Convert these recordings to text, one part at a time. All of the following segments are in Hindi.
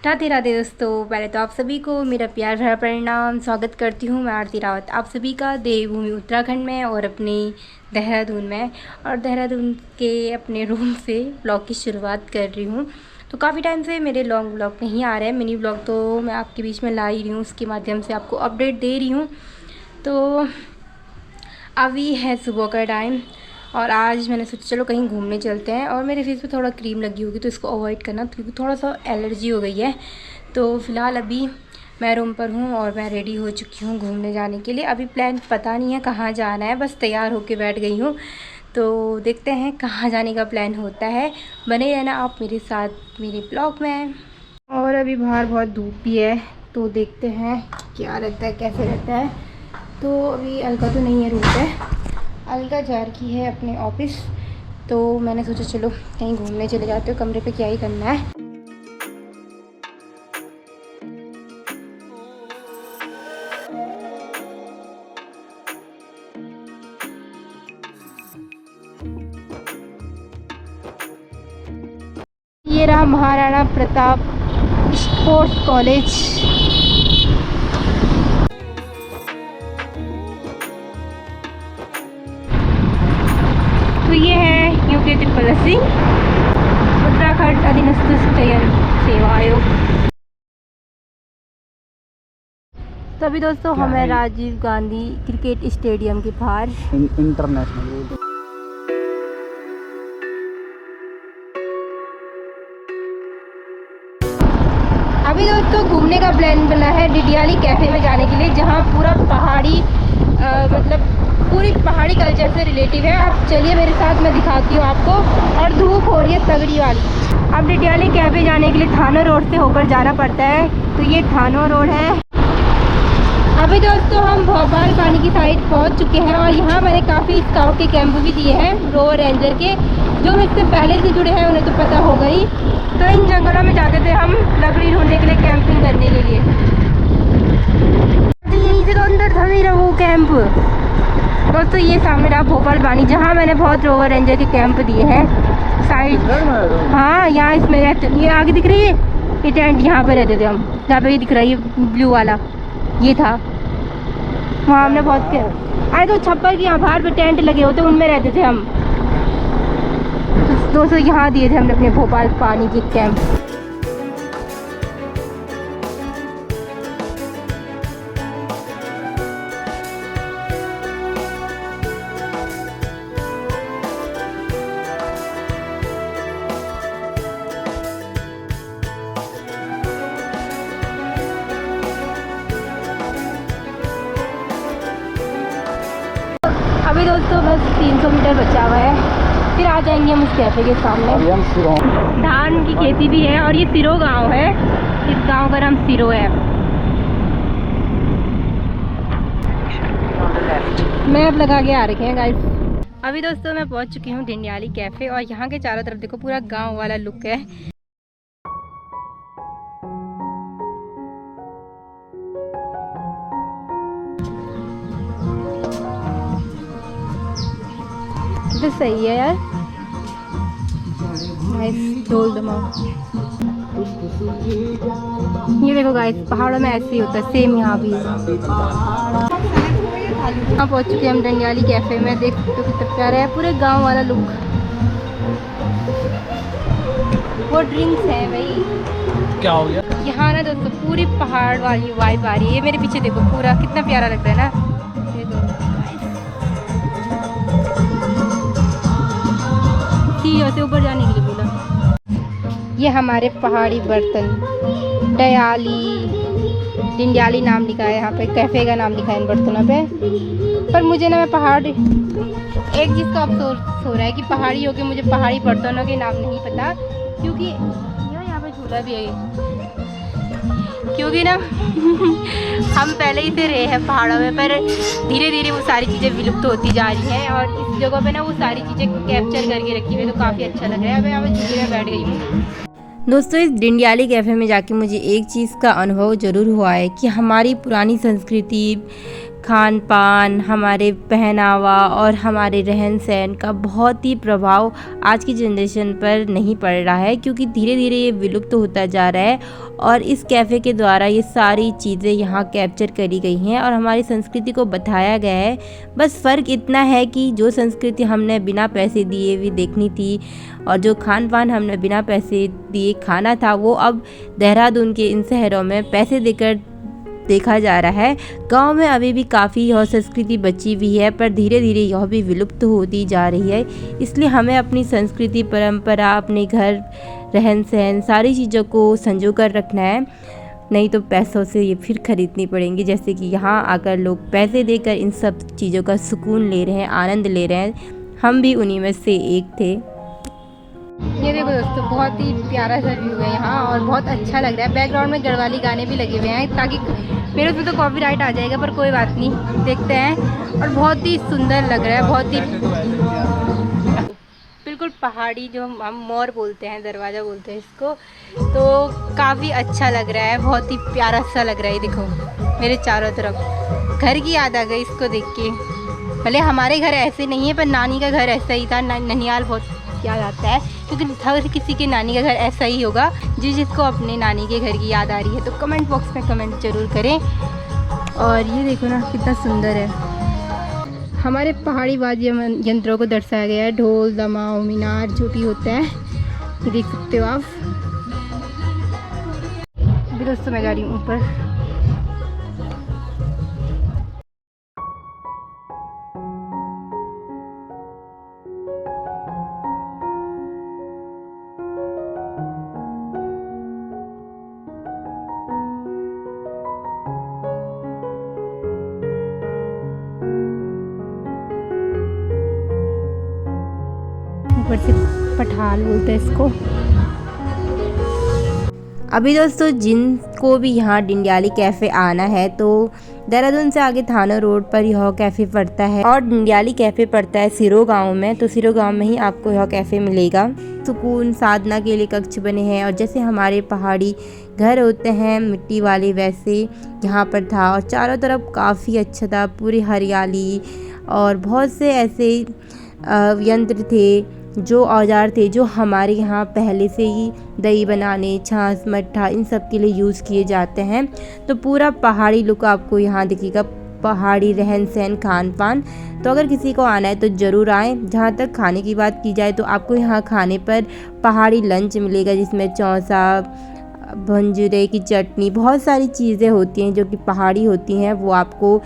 राधे राधे दोस्तों। पहले तो आप सभी को मेरा प्यार भरा प्रणाम। स्वागत करती हूँ मैं आरती रावत आप सभी का देवभूमि उत्तराखंड में और अपनी देहरादून में। और देहरादून के अपने रूम से ब्लॉग की शुरुआत कर रही हूँ। तो काफ़ी टाइम से मेरे लॉन्ग ब्लॉग नहीं आ रहे हैं, मिनी ब्लॉग तो मैं आपके बीच में ला ही रही हूँ, उसके माध्यम से आपको अपडेट दे रही हूँ। तो अभी है सुबह का टाइम और आज मैंने सोचा चलो कहीं घूमने चलते हैं। और मेरे फेस पे थोड़ा क्रीम लगी होगी तो इसको अवॉइड करना, क्योंकि थोड़ा सा एलर्जी हो गई है। तो फ़िलहाल अभी मैं रूम पर हूँ और मैं रेडी हो चुकी हूँ घूमने जाने के लिए। अभी प्लान पता नहीं है कहाँ जाना है, बस तैयार होके बैठ गई हूँ। तो देखते हैं कहाँ जाने का प्लान होता है। बने रहना आप मेरे साथ मेरे ब्लॉग में। और अभी बाहर बहुत धूप भी है, तो देखते हैं क्या रहता है कैसे रहता है। तो अभी अलका तो नहीं है रूम पे, अलका जा रही है अपने ऑफिस। तो मैंने सोचा चलो कहीं घूमने चले जाते हो, कमरे पे क्या ही करना है। ये रहा महाराणा प्रताप स्पोर्ट्स कॉलेज। तो ये है यूके त्रिपल उत्तराखंड अधीनस्थ चयन सेवा आयोग। तो अभी दोस्तों हमें राजीव गांधी क्रिकेट स्टेडियम के बाहर इंटरनेशनल। अभी दोस्तों घूमने का प्लान बना है डिडियाली कैफ़े में जाने के लिए, जहाँ पूरा पहाड़ी मतलब पूरी पहाड़ी कल्चर से रिलेटिव है। आप चलिए मेरे साथ, मैं दिखाती हूँ आपको। और धूप हो रही है तगड़ी वाली। अब डिडियाली कैफ़े जाने के लिए थानो रोड से होकर जाना पड़ता है। तो ये थानो रोड है। अभी दोस्तों हम भोपाल पानी की साइड पहुँच चुके हैं और यहाँ मैंने काफ़ी स्काउट के कैंप भी दिए हैं रोवर रेंजर के। जो मुझसे पहले से जुड़े हैं उन्हें तो पता होगा ही। तो इन जंगलों में जाते थे हम लकड़ी ढूंढने के लिए, कैंपिंग करने के लिए। यहीं से तो अंदर था मेरा वो कैंप। दोस्तों ये सामने रहा भोपाल पानी, जहाँ मैंने बहुत रोवर रेंजर के कैंप दिए हैं साइड। हाँ यहाँ इसमें रहते, ये आगे दिख रही है ये टेंट, यहाँ पे रहते थे हम। जहाँ पे ये दिख रहा है ये ब्लू वाला, ये था वहाँ हमने बहुत अरे तो छप्पर के यहाँ बाहर पे टेंट लगे होते उनमें रहते थे हम। दोस्तों यहाँ दिए थे हमने अपने भोपाल पानी के कैंप। अभी दोस्तों बस 300 मीटर बचा हुआ है, फिर आ जाएंगे हम उस कैफे के सामने। धान की खेती भी है और ये सिरो गांव है। इस गांव का नाम सिरो है। मैप लगा के आ रखे हैं गाइस। अभी दोस्तों मैं पहुंच चुकी हूँ डिडियाली कैफे और यहाँ के चारों तरफ देखो पूरा गांव वाला लुक है। तो सही है यार, ढोल दमाओ। ये देखो गाइस पहाड़ों में ऐसे ही होता है, सेम यहाँ भी। यहाँ पहुँच चुके हैं हम डिडियाली कैफे में। देख सकते हो कितना प्यारा है, पूरे गांव वाला लुक। वो ड्रिंक्स है भाई। क्या हो गया? यहाँ ना दोस्तों पूरी पहाड़ वाली वाइब आ रही है। ये मेरे पीछे देखो पूरा कितना प्यारा लगता है ना। से ऊपर जाने के लिए बोला। ये हमारे पहाड़ी बर्तन डिडियाली नाम लिखा है यहाँ पे, कैफ़े का नाम लिखा है इन बर्तनों पे। पर मुझे ना मैं पहाड़ एक चीज़ का अफसोस हो रहा है कि पहाड़ी होके मुझे पहाड़ी बर्तनों के नाम नहीं पता, क्योंकि यहाँ पे झूला भी है। क्योंकि ना हम पहले ही से रहे हैं पहाड़ों में, पर धीरे धीरे वो सारी चीज़ें विलुप्त होती जा रही हैं और इस जगह पे ना वो सारी चीज़ें कैप्चर करके रखी हुई है। तो काफ़ी अच्छा लग रहा है। अब यहाँ पे झूले में बैठ गई हूँ। दोस्तों इस डिडियाली कैफ़े में जाके मुझे एक चीज़ का अनुभव ज़रूर हुआ है कि हमारी पुरानी संस्कृति, खान पान, हमारे पहनावा और हमारे रहन सहन का बहुत ही प्रभाव आज की जनरेशन पर नहीं पड़ रहा है, क्योंकि धीरे धीरे ये विलुप्त होता जा रहा है। और इस कैफ़े के द्वारा ये सारी चीज़ें यहाँ कैप्चर करी गई हैं और हमारी संस्कृति को बताया गया है। बस फ़र्क इतना है कि जो संस्कृति हमने बिना पैसे दिए भी देखनी थी और जो खान पान हमने बिना पैसे दिए खाना था, वो अब देहरादून के इन शहरों में पैसे देकर देखा जा रहा है। गांव में अभी भी काफ़ी यह संस्कृति बची हुई है, पर धीरे धीरे यह भी विलुप्त होती जा रही है। इसलिए हमें अपनी संस्कृति, परंपरा, अपने घर, रहन सहन, सारी चीज़ों को संजो कर रखना है, नहीं तो पैसों से ये फिर ख़रीदनी पड़ेंगी। जैसे कि यहाँ आकर लोग पैसे देकर इन सब चीज़ों का सुकून ले रहे हैं, आनंद ले रहे हैं। हम भी उन्हीं में से एक थे। ये देखो दोस्तों, बहुत ही प्यारा सा व्यू है यहाँ और बहुत अच्छा लग रहा है। बैकग्राउंड में गढ़वाली गाने भी लगे हुए हैं, ताकि मेरे उसमें तो कॉपीराइट आ जाएगा, पर कोई बात नहीं, देखते हैं। और बहुत ही सुंदर लग रहा है, बहुत ही बिल्कुल पहाड़ी, जो हम मोर बोलते हैं, दरवाज़ा बोलते हैं इसको, तो काफ़ी अच्छा लग रहा है, बहुत ही प्यारा सा लग रहा है। देखो मेरे चारों तरफ घर की याद आ गई इसको देख के। भले हमारे घर ऐसे नहीं है, पर नानी का घर ऐसा ही था। ननिहाल बहुत याद आता है, क्योंकि हर किसी के नानी का घर ऐसा ही होगा। जिसको अपने नानी के घर की याद आ रही है तो कमेंट बॉक्स में कमेंट ज़रूर करें। और ये देखो ना कितना सुंदर है। हमारे पहाड़ी वाद्य यंत्रों को दर्शाया गया है, ढोल, दमाऊ, मीनार, जो भी होता है, ये देख सकते हो आप। अभी दोस्तों मैं जा रही हूँ ऊपर। ऊपर से पठाल बोलते हैं इसको। अभी दोस्तों जिनको भी यहाँ डिंडियाली कैफ़े आना है, तो देहरादून से आगे थाना रोड पर यह कैफ़े पड़ता है और डिंडियाली कैफ़े पड़ता है सिरो गांव में। तो सिरो गांव में ही आपको यह कैफ़े मिलेगा। सुकून साधना के लिए कक्ष बने हैं, और जैसे हमारे पहाड़ी घर होते हैं मिट्टी वाले, वैसे यहाँ पर था। और चारों तरफ काफ़ी अच्छा था, पूरी हरियाली, और बहुत से ऐसे यंत्र थे, जो औजार थे, जो हमारे यहाँ पहले से ही दही बनाने, छाछ, मट्ठा, इन सब के लिए यूज़ किए जाते हैं। तो पूरा पहाड़ी लुक आपको यहाँ दिखेगा, पहाड़ी रहन सहन, खान पान। तो अगर किसी को आना है तो ज़रूर आएँ। जहाँ तक खाने की बात की जाए, तो आपको यहाँ खाने पर पहाड़ी लंच मिलेगा, जिसमें चौंसा, भंजरे की चटनी, बहुत सारी चीज़ें होती हैं जो कि पहाड़ी होती हैं। वो आपको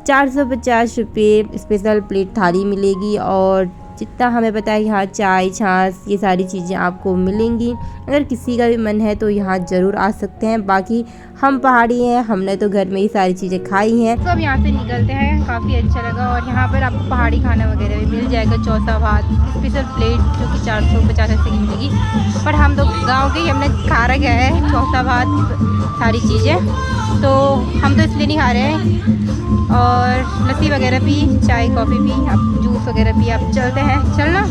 450 रुपये स्पेशल प्लेट थाली मिलेगी। और जितना हमें पता है यहाँ चाय, छाछ, ये सारी चीज़ें आपको मिलेंगी। अगर किसी का भी मन है तो यहाँ ज़रूर आ सकते हैं। बाकी हम पहाड़ी हैं, हमने तो घर में ही सारी चीज़ें खाई हैं। तो अब यहाँ से निकलते हैं, काफ़ी अच्छा लगा। और यहाँ पर आपको पहाड़ी खाना वगैरह भी मिल जाएगा, चौसा भात स्पेशल प्लेट, जो कि 450 ऐसे की मिलेगी। पर हम तो गाँव के ही हमने खा रखा है चौसा भात, सारी चीज़ें, तो हम तो इसलिए नहीं खा रहे हैं। और लस्सी वगैरह पी, चाय कॉफ़ी पी, अब जूस वगैरह पी। आप चलते हैं, चलना।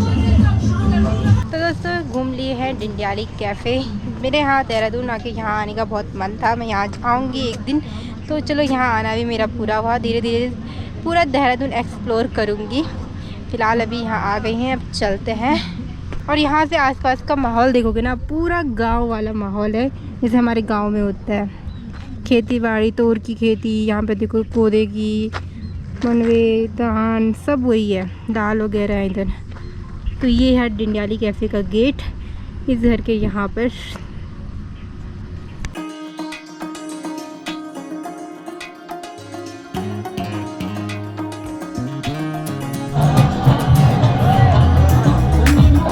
तो दोस्तों घूम लिए हैं डिंडियाली कैफ़े। मेरे यहाँ देहरादून आके यहाँ आने का बहुत मन था, मैं यहाँ आऊँगी एक दिन। तो चलो यहाँ आना भी मेरा पूरा हुआ, धीरे धीरे पूरा देहरादून एक्सप्लोर करूँगी। फ़िलहाल अभी यहाँ आ गई हैं, अब चलते हैं। और यहाँ से आसपास का माहौल देखोगे ना, पूरा गांव वाला माहौल है, जैसे हमारे गांव में होता है। खेती बाड़ी, तोर की खेती, यहाँ पे देखो पौधे की, मनवे, धान, सब वही है, दाल वगैरह है इधर। तो ये है डिंडियाली कैफ़े का गेट, इस घर के यहाँ पर।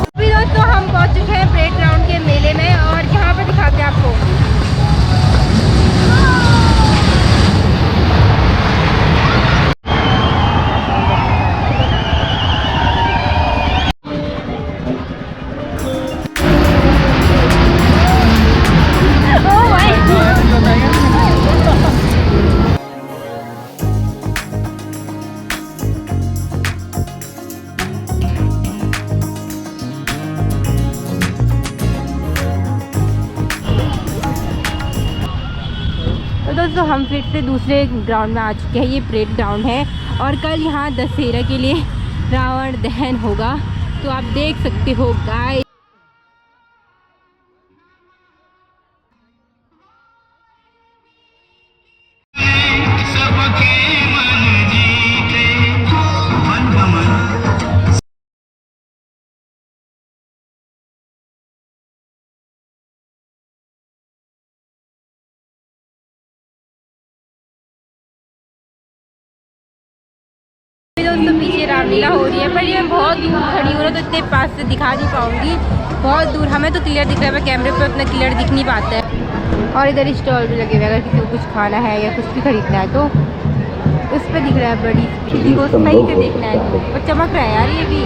अभी दोस्तों हम पहुँच चुके हैं परेड ग्राउंड के मेले में, और यहाँ पर दिखाते हैं आपको। दोस्तों हम फिर से दूसरे ग्राउंड में आ चुके हैं। ये परेड ग्राउंड है और कल यहाँ दशहरा के लिए रावण दहन होगा, तो आप देख सकते हो गाइस। दोस्तों पीछे रामलीला हो रही है, पर ये मैं बहुत दूर खड़ी हूँ ना, तो इतने पास से दिखा नहीं पाऊँगी। बहुत दूर, हमें तो क्लियर दिख रहा है, कैमरे पे उतना क्लियर दिख नहीं पाता है। और इधर स्टॉल भी लगे हुए हैं, अगर किसी को कुछ खाना है या कुछ भी खरीदना है तो उस पर दिख रहा है, बड़ी किसी को सही से देखना है तो। और चमक रहा है यार ये भी।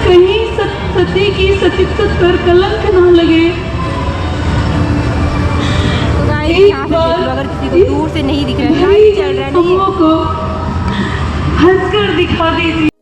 कहीं सती की सतीत्व पर कलंक न लगे। यहाँ से अगर किसी को दूर से नहीं दिख रहा है, चल रहा है, को हंसकर दिखा दीजिए।